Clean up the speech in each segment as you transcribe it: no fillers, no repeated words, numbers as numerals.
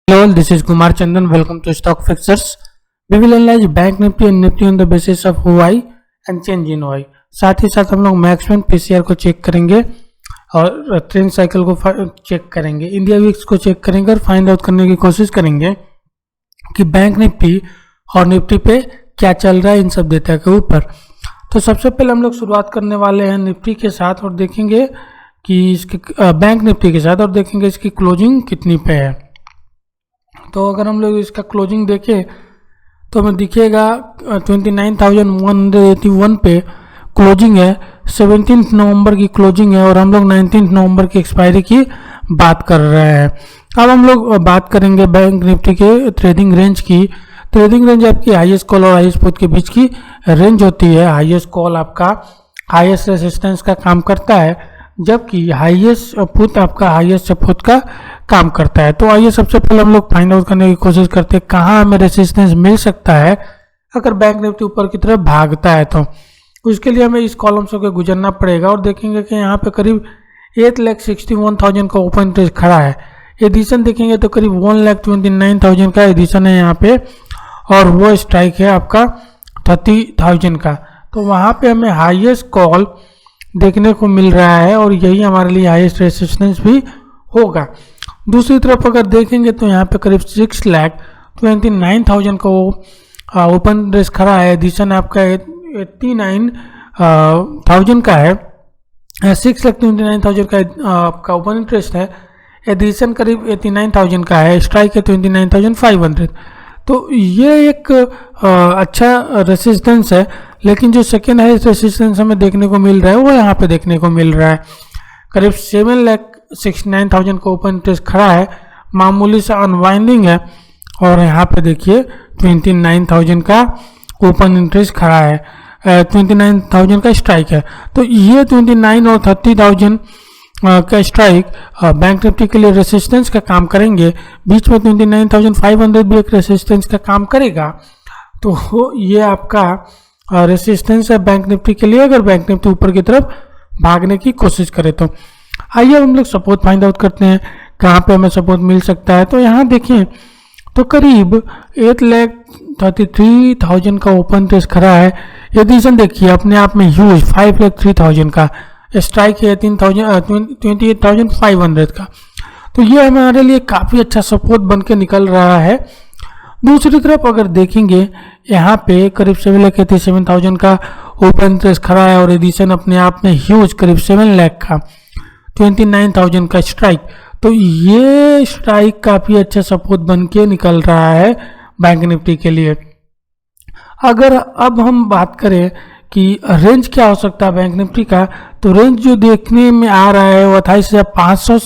Hello, this is Kumar Chandan. Welcome to Stock Fixers. We will analyze Bank Nifty and Nifty on the basis of OI and change in OI. साथ ही साथ हम लोग मैक्समैन PCR को check करेंगे और trend cycle को check करेंगे, India weeks को चेक करेंगे और फाइंड आउट करने की कोशिश करेंगे कि बैंक निफ्टी और निफ्टी पे क्या चल रहा है इन सब डेटा के ऊपर। तो सबसे पहले हम लोग शुरुआत करने वाले हैं निफ्टी के साथ और देखेंगे कि इसके बैंक निफ्टी के साथ और देखेंगे इसकी क्लोजिंग कितनी पे है। तो अगर हम लोग इसका क्लोजिंग देखें तो हमें दिखेगा 29,181 पे क्लोजिंग है। 17 नवंबर की क्लोजिंग है और हम लोग 19 नवंबर की एक्सपायरी की बात कर रहे हैं। अब हम लोग बात करेंगे बैंक निफ्टी के ट्रेडिंग रेंज की। ट्रेडिंग रेंज आपकी हाईएस्ट कॉल और हाईएस्ट पुट के बीच की रेंज होती है। हाईएस्ट कॉल आपका हाईएस्ट रेजिस्टेंस का काम करता है, जबकि हाईएस्ट पुट आपका हाईएस्ट सपोर्ट का काम करता है। तो आइए सबसे पहले हम लोग फाइंड आउट करने की कोशिश करते हैं कहाँ हमें रेजिस्टेंस मिल सकता है अगर बैंक निफ्टी ऊपर की तरफ भागता है। तो उसके लिए हमें इस कॉलम से गुजरना पड़ेगा और देखेंगे कि यहाँ पे करीब 8,61,000 का ओपन इंटरेस्ट खड़ा है। एडिशन देखेंगे तो करीब 1,29,000 का एडिशन है यहाँ पे और वो स्ट्राइक है आपका 30,000 का। तो वहाँ पे हमें हाईएस्ट कॉल देखने को मिल रहा है और यही हमारे लिए हाईएस्ट रेजिस्टेंस भी होगा। दूसरी तरफ अगर देखेंगे तो यहाँ पे करीब 6,29,000 का ओपन इंटरेस्ट खड़ा है। एडिशन आपका 89,000 का है। 6,29,000 का आपका ओपन इंटरेस्ट है। एडिशन करीब 89,000 का है। स्ट्राइक है 29,500। तो ये एक अच्छा रेसिस्टेंस है, लेकिन जो सेकेंड हाईएस्ट रेसिस्टेंस हमें देखने को मिल रहा है वो यहाँ पे देखने को मिल रहा है। करीब 7,69,000 का ओपन इंटरेस्ट खड़ा है। मामूली सा अनवाइंडिंग है और यहाँ पे देखिए 29,000 का ओपन इंटरेस्ट खड़ा है। 29,000 का स्ट्राइक है। तो ये 29 और 30,000 का स्ट्राइक बैंक निफ्टी के लिए रेसिस्टेंस का काम करेंगे। बीच में 29,500 भी एक रेसिस्टेंस का काम करेगा। तो ये आपका रेसिस्टेंस है बैंक निफ्टी के लिए अगर बैंक निफ्टी ऊपर की तरफ भागने की कोशिश करे। तो आइए हम लोग सपोर्ट फाइंड आउट करते हैं कहाँ पे हमें सपोर्ट मिल सकता है। तो यहाँ देखें तो करीब 8,33,000 का ओपन इंटरेस्ट खड़ा है। एडिशन देखिए अपने आप में ह्यूज 5,03,000 का। स्ट्राइक है 28,500 का। तो ये हमारे लिए काफ़ी अच्छा सपोर्ट बन के निकल रहा है। दूसरी तरफ अगर देखेंगे यहाँ पे करीब 7,87,000 का ओपन इंटरेस्ट खड़ा है और एडिशन अपने आप में ह्यूज करीब 7 लाख का। 29,000 का स्ट्राइक। तो ये स्ट्राइक काफ़ी अच्छा सपोर्ट बन के निकल रहा है बैंक निफ्टी के लिए। अगर अब हम बात करें कि रेंज क्या हो सकता है बैंक निफ्टी का, तो रेंज जो देखने में आ रहा है वो 28,500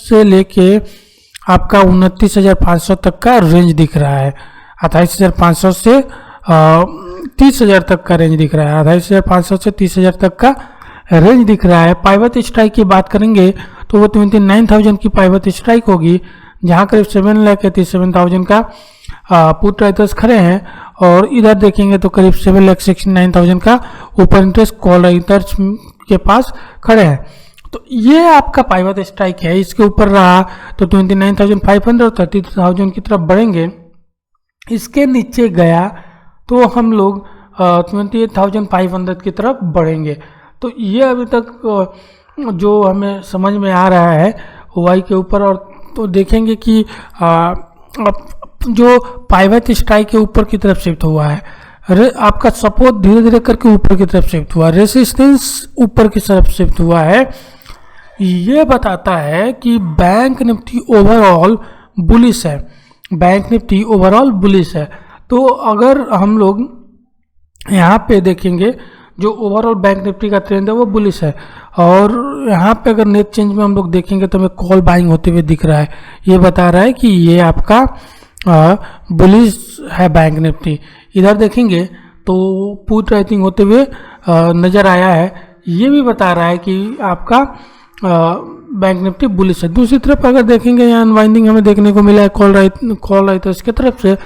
से लेके आपका 29,500 तक का रेंज दिख रहा है। 28,500 से 30,000 तक का रेंज दिख रहा है। 28,500 से 30,000 तक का रेंज दिख रहा है। पाइवट स्ट्राइक की बात करेंगे तो वो 29,000 की पाइवट स्ट्राइक होगी, जहाँ करीब 7,87,000 का पुट राइटर्स खड़े हैं और इधर देखेंगे तो करीब 7,69,000 का ओपन इंटरेस्ट कॉल राइटर्स के पास खड़े हैं। तो ये आपका पाइवट स्ट्राइक है। इसके ऊपर रहा तो 29,500 और 30,000 की तरफ बढ़ेंगे। इसके नीचे गया तो हम लोग 28,500 की तरफ बढ़ेंगे। तो ये अभी तक जो हमें समझ में आ रहा है OI के ऊपर। और तो देखेंगे कि जो पाइवट स्ट्राइक के ऊपर की तरफ शिफ्ट हुआ है, आपका सपोर्ट धीरे धीरे करके ऊपर की तरफ शिफ्ट हुआ, रेसिस्टेंस ऊपर की तरफ शिफ्ट हुआ है। ये बताता है कि बैंक निफ्टी ओवरऑल बुलिश है। बैंक निफ्टी ओवरऑल बुलिश है। तो अगर हम लोग यहाँ पे देखेंगे जो ओवरऑल बैंक निफ्टी का ट्रेंड है वो बुलिश है। और यहाँ पे अगर नेट चेंज में हम लोग देखेंगे तो हमें कॉल बाइंग होते हुए दिख रहा है। ये बता रहा है कि ये आपका बुलिश है बैंक निफ्टी। इधर देखेंगे तो पुट राइटिंग होते हुए नज़र आया है। ये भी बता रहा है कि आपका बैंक निफ्टी बुलिश है। दूसरी तरफ अगर देखेंगे यहाँ अनवाइंडिंग हमें देखने को मिला है कॉल राइटर्स की तरफ से।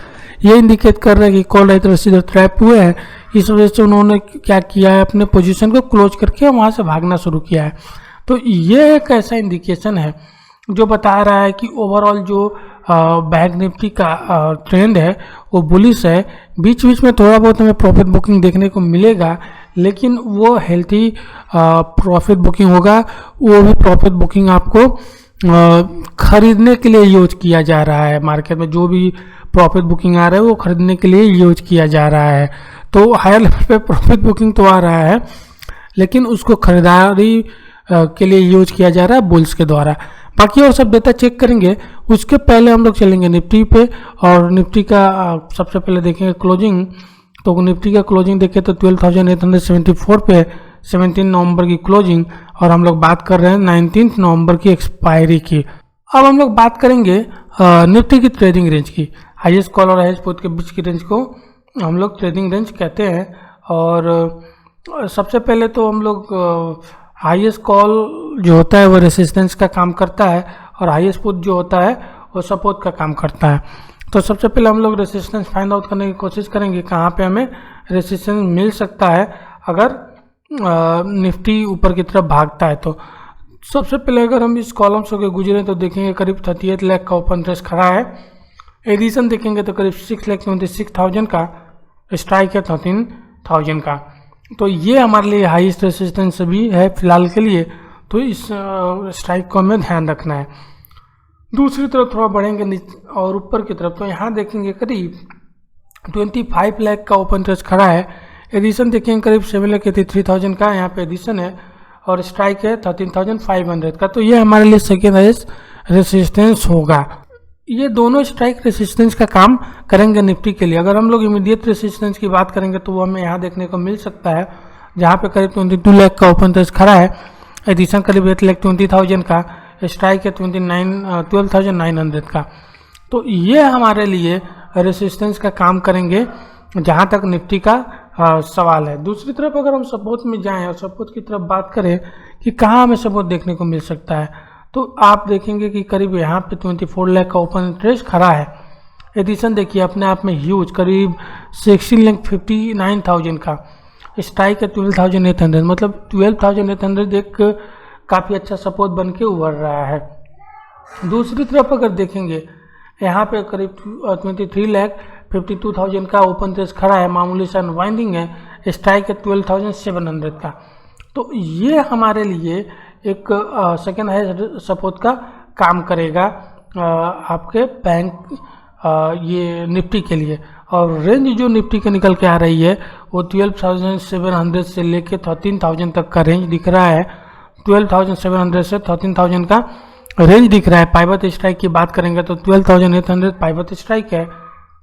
ये इंडिकेट कर रहा है कि कॉल राइटर्स इधर ट्रैप हुए हैं। इस वजह से उन्होंने क्या किया है, अपने पोजीशन को क्लोज करके वहाँ से भागना शुरू किया है। तो ये एक ऐसा इंडिकेशन है जो बता रहा है कि ओवरऑल जो बैंक निफ्टी का ट्रेंड है वो बुलिश है। बीच बीच में थोड़ा बहुत हमें प्रॉफिट बुकिंग देखने को मिलेगा, लेकिन वो हेल्थी प्रॉफिट बुकिंग होगा। वो भी प्रॉफिट बुकिंग आपको खरीदने के लिए यूज किया जा रहा है। मार्केट में जो भी प्रॉफिट बुकिंग आ रहा है वो खरीदने के लिए यूज किया जा रहा है। तो हायर लेवल पे प्रॉफिट बुकिंग तो आ रहा है, लेकिन उसको खरीदारी के लिए यूज किया जा रहा है बुल्स के द्वारा। बाकी और सब डेटा चेक करेंगे, उसके पहले हम लोग चलेंगे निफ्टी पे। और निफ्टी का सबसे पहले देखेंगे क्लोजिंग। तो निफ्टी का क्लोजिंग देखें तो 12,874 पे 17 नवंबर की क्लोजिंग, और हम लोग बात कर रहे हैं 19 नवंबर की एक्सपायरी की। अब हम लोग बात करेंगे निफ्टी की ट्रेडिंग रेंज की। हाईएस्ट कॉल और हाईएस्ट पुट के बीच की रेंज को हम लोग ट्रेडिंग रेंज कहते हैं। और सबसे पहले तो हम लोग हाईएस्ट कॉल जो होता है वो रेसिस्टेंस का काम करता है, और हाईएस्ट पुट जो होता है वो सपोर्ट का काम करता है। तो सबसे पहले हम लोग रेसिस्टेंस फाइंड आउट करने की कोशिश करेंगे कहाँ पे हमें रेसिस्टेंस मिल सकता है अगर निफ्टी ऊपर की तरफ भागता है। तो सबसे पहले अगर हम इस कॉलम्स के गुजरे तो देखेंगे करीब 38 लाख का ओपन इंटरेस्ट खड़ा है। एडिशन देखेंगे तो करीब 6,26,000 का, स्ट्राइक है 13,000 का। तो ये हमारे लिए हाईएस्ट रेसिस्टेंस भी है फिलहाल के लिए, तो इस स्ट्राइक को हमें ध्यान रखना है। दूसरी तरफ थोड़ा बढ़ेंगे और ऊपर की तरफ, तो यहाँ देखेंगे करीब 25 लाख का ओपन इंटरेस्ट खड़ा है। एडिशन देखेंगे करीब 7,83,000 का यहाँ पे एडिशन है, और स्ट्राइक है 13,500 का। तो ये हमारे लिए सेकेंड हाईएस्ट रेसिस्टेंस होगा। ये दोनों स्ट्राइक रेसिस्टेंस का काम करेंगे निफ्टी के लिए। अगर हम लोग इमीडिएट रेसिस्टेंस की बात करेंगे तो वो हमें यहाँ देखने को मिल सकता है, जहाँ पे करीब 22 लाख का ओपन इंटरेस्ट खड़ा है। एडिशन करीब 8,20,000 का, स्ट्राइक है 12,900 का। तो ये हमारे लिए रेसिस्टेंस का काम करेंगे जहाँ तक निफ्टी का सवाल है। दूसरी तरफ अगर हम सपोर्ट में जाएं और सपोर्ट की तरफ बात करें कि कहाँ हमें सपोर्ट देखने को मिल सकता है, तो आप देखेंगे कि करीब यहाँ पे 24 लाख का ओपन इंटरेस्ट खड़ा है। एडिशन देखिए अपने आप में ह्यूज, करीब 16,59,000 का, स्ट्राइक है 12,800, मतलब 12,800 एक काफ़ी अच्छा सपोर्ट बन के उभर रहा है। दूसरी तरफ अगर देखेंगे यहाँ पे करीब 23,52,000 का ओपन इंटरेस्ट खड़ा है, मामूली सा अनवाइंडिंग है, स्ट्राइक है 12,700 का। तो ये हमारे लिए एक सेकेंड हाईएस्ट सपोर्ट का काम करेगा आपके बैंक ये निफ्टी के लिए। और रेंज जो निफ्टी के निकल के आ रही है वो 12,700 से लेके 13,000 तक का रेंज दिख रहा है। 12,700 से 13,000 का रेंज दिख रहा है। पाइवट स्ट्राइक की बात करेंगे तो 12,800 पाइवट स्ट्राइक है।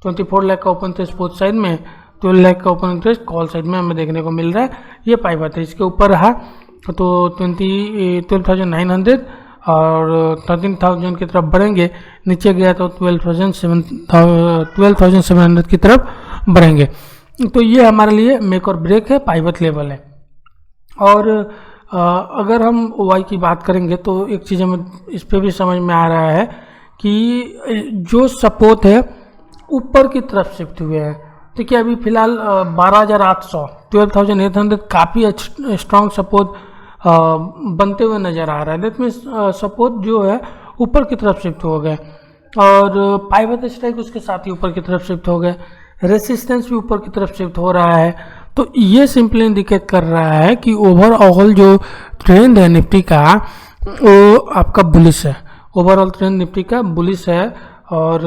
24 लाख का ओपन इंटरेस्ट बोथ साइड में, 12 लाख का ओपन इंटरेस्ट कॉल साइड में हमें देखने को मिल रहा है। ये पाइवट है, इसके ऊपर रहा तो 12,900 और 13,000 की तरफ बढ़ेंगे, नीचे गया तो 12,700 की तरफ बढ़ेंगे। तो ये हमारे लिए मेक और ब्रेक है, पाइवट लेवल है। और अगर हम वाई की बात करेंगे तो एक चीज़ हमें इस पर भी समझ में आ रहा है कि जो सपोर्ट है ऊपर की तरफ शिफ्ट हुए हैं। देखिए अभी फिलहाल 12,800 12,800 काफ़ी स्ट्रॉन्ग सपोर्ट बनते हुए नज़र आ रहा है। दैट मीन्स सपोर्ट जो है ऊपर की तरफ शिफ्ट हो गए, और पाइवट स्ट्राइक उसके साथ ही ऊपर की तरफ शिफ्ट हो गए, रेसिस्टेंस भी ऊपर की तरफ शिफ्ट हो रहा है। तो ये सिंपली इंडिकेट कर रहा है कि ओवरऑल जो ट्रेंड है निफ्टी का वो आपका बुलिश है। ओवरऑल ट्रेंड निफ्टी का बुलिश है, और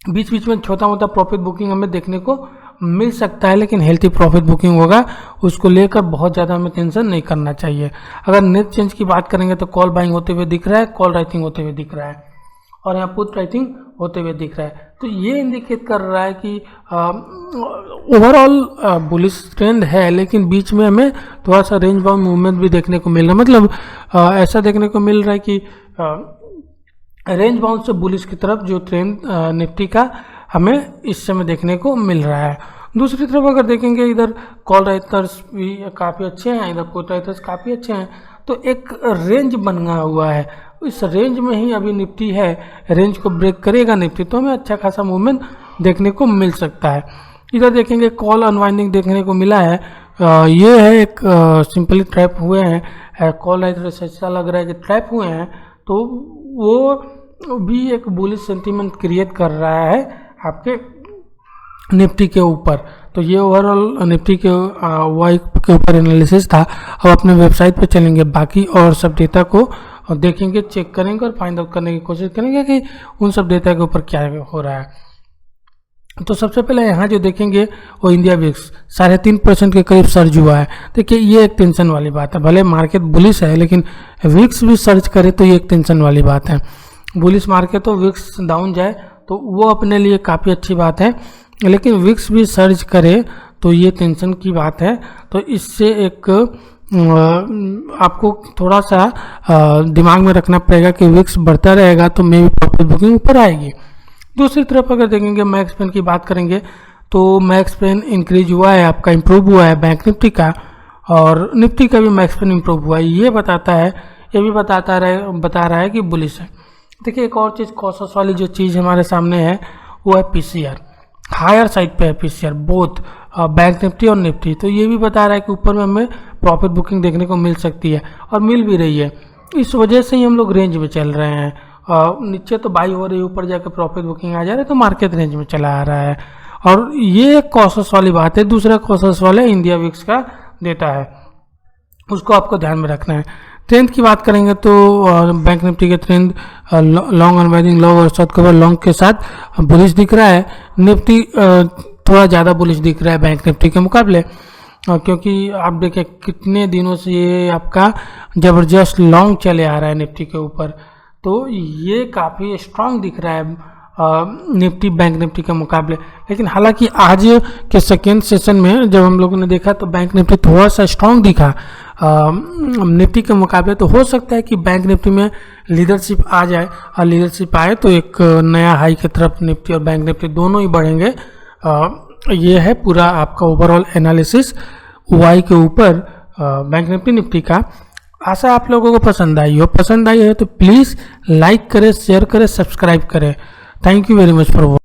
बीच बीच में छोटा मोटा प्रॉफिट बुकिंग हमें देखने को मिल सकता है, लेकिन हेल्थी प्रॉफिट बुकिंग होगा, उसको लेकर बहुत ज़्यादा हमें टेंशन नहीं करना चाहिए। अगर नेट चेंज की बात करेंगे तो कॉल बाइंग होते हुए दिख रहा है, कॉल राइटिंग होते हुए दिख रहा है, और यहाँ पुट राइटिंग होते हुए दिख रहा है। तो ये इंडिकेट कर रहा है कि ओवरऑल बुलिश ट्रेंड है, लेकिन बीच में हमें थोड़ा सा रेंज बाउंड मूवमेंट भी देखने को मिल रहा है। मतलब ऐसा देखने को मिल रहा है कि रेंज बाउंड से बुलिश की तरफ जो ट्रेंड निफ्टी का हमें इस समय देखने को मिल रहा है। दूसरी तरफ अगर देखेंगे इधर कॉल राइटर्स भी काफ़ी अच्छे हैं, इधर पुट राइटर्स काफ़ी अच्छे हैं, तो एक रेंज बना हुआ है। इस रेंज में ही अभी निफ्टी है, रेंज को ब्रेक करेगा निफ्टी तो हमें अच्छा खासा मूवमेंट देखने को मिल सकता है। इधर देखेंगे कॉल अनवाइंडिंग देखने को मिला है, ये है एक सिंपली ट्रैप हुए हैं, कॉल राइटर्स ऐसा लग रहा है कि ट्रैप हुए हैं, तो वो भी एक बुलिश सेंटीमेंट क्रिएट कर रहा है आपके निफ्टी के ऊपर। तो ये ओवरऑल निफ्टी के वाई के ऊपर एनालिसिस था। अब अपने वेबसाइट पर चलेंगे, बाकी और सब डेटा को देखेंगे, चेक करेंगे और फाइंड आउट करने की कोशिश करेंगे कि उन सब डेटा के ऊपर क्या हो रहा है। तो सबसे पहले यहाँ जो देखेंगे वो इंडिया विक्स 3.5% के करीब सर्ज हुआ है। देखिए ये एक टेंशन वाली बात है, भले मार्केट बुलिश है लेकिन विक्स भी सर्ज करे तो ये एक टेंशन वाली बात है। बुलिश मार्केट तो विक्स डाउन जाए तो वो अपने लिए काफ़ी अच्छी बात है, लेकिन विक्स भी सर्ज करे तो ये टेंशन की बात है। तो इससे एक आपको थोड़ा सा दिमाग में रखना पड़ेगा कि विक्स बढ़ता रहेगा तो मे भी प्रॉफिट बुकिंग ऊपर आएगी। दूसरी तरफ अगर देखेंगे मैक्स पेन की बात करेंगे तो मैक्स पेन इंक्रीज हुआ है, आपका इम्प्रूव हुआ है बैंक निफ्टी का, और निफ्टी का भी मैक्स पेन इम्प्रूव हुआ है। ये भी बता रहा है कि बुलिश है। देखिए एक और चीज़ कॉशस वाली जो चीज़ हमारे सामने है वो है पीसीआर, हायर साइड पे है पीसीआर बोथ बैंक निफ्टी और निफ्टी। तो ये भी बता रहा है कि ऊपर में हमें प्रॉफिट बुकिंग देखने को मिल सकती है और मिल भी रही है। इस वजह से ही हम लोग रेंज में चल रहे हैं। नीचे तो बाई हो रही है, ऊपर जाकर प्रॉफिट बुकिंग आ जा रहा है, तो मार्केट रेंज में चला आ रहा है। और ये कॉशस वाली बात है। दूसरा कॉशस वाला इंडिया विक्स का डेटा है, उसको आपको ध्यान में रखना है। ट्रेंड की बात करेंगे तो बैंक निफ्टी के ट्रेंड लॉन्ग अनवाइंडिंग लॉन्ग और साउथ कवर लॉन्ग के साथ बुलिश दिख रहा है। निफ्टी थोड़ा ज़्यादा बुलिश दिख रहा है बैंक निफ्टी के मुकाबले, क्योंकि आप देखें कितने दिनों से ये आपका ज़बरदस्त लॉन्ग चले आ रहा है निफ्टी के ऊपर। तो ये काफ़ी स्ट्रांग दिख रहा है निफ्टी बैंक निफ्टी के मुकाबले। लेकिन हालांकि आज के सेकेंड सेशन में जब हम लोगों ने देखा तो बैंक निफ्टी थोड़ा सा स्ट्रांग दिखा निफ्टी के मुकाबले। तो हो सकता है कि बैंक निफ्टी में लीडरशिप आ जाए, और लीडरशिप आए तो एक नया हाई की तरफ निफ्टी और बैंक निफ्टी दोनों ही बढ़ेंगे। ये है पूरा आपका ओवरऑल एनालिसिस वाई के ऊपर बैंक निफ्टी का। आशा आप लोगों को पसंद आई हो। पसंद आई है तो प्लीज़ लाइक करें, शेयर करें, सब्सक्राइब करें। Thank you very much for